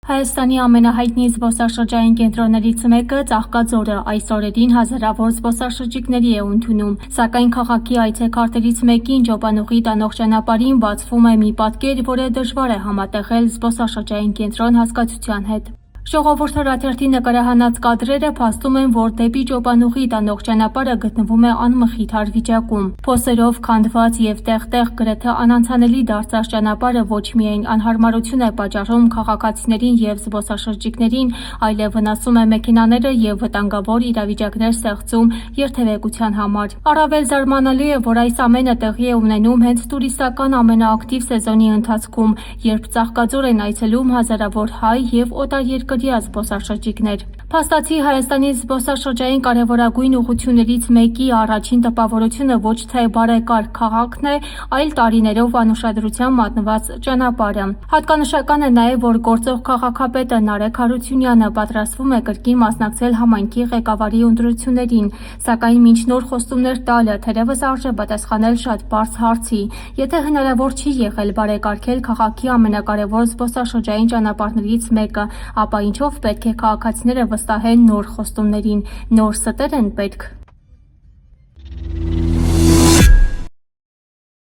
Հայաստանի ամենահայտնի զբոսաշրջային կենտրոններից մեկը Ծաղկաձորը այս օրերին հազարավոր զբոսաշրջիկների է ընդունում, սակայն քաղաքի այցեքարտերից մեկին Ջոբանուղի տանող ճանապարհին բացվում է մի պատկեր, որը դժվար է համատեղել զբոսաշրջային կենտրոն հասկացության հետ։ Ժողովուրդ հրաթերթի նկարահանած կադրերը փաստում են, որ դեպի Ջոբանուղի տանող ճանապարհը գտնվում է անմխիթար վիճակում։ Փոսերով քանդված եւ տեղ-տեղ գրեթե անանցանելի դարձած ճանապարհը ոչ միայն անհարմարություն է պատճառում քաղաքացիներին եւ զբոսաշրջիկներին, այլև վնասում է մեքենաները եւ վտանգավոր իրավիճակներ ստեղծում երթևեկության համար։ Առավել զարմանալի է, որ այս ամենը տեղի է ունենում հենց տուրիստական ամենաակտիվ սեզոնի ընթացքում, երբ Ծաղկաձոր են այցելում հազարավոր հայ եւ օտարերկրյա զբոսաշրջիկներ։ Փաստացի Հայաստանի զբոսաշրջային կարևորագույն ուղղություններից մեկի առաջին տպավորությունը ոչ թե բարեկարգ քաղաքն է, այլ տարիներով անուշադրության մատնված ճանապարհը։ Հատկանշական է նաև, որ գործող քաղաքապետը Նարեկ Հարությունյանը պատրաստվում է կրկին մասնակցել համայնքի ղեկավարի ընտրություններին, սակայն մինչ նոր խոստումներ տալը թերևս արժե պատասխանել շատ պարզ հարցի. եթե հնարավոր չի եղել բարեկարգել քաղաքի ամենակարևոր զբոսաշրջային ճանապարհներից մեկը, ապա ինչով պետք է քաղաքացիները վստահեն նոր խոստումներին, նոր ստեր են պետք։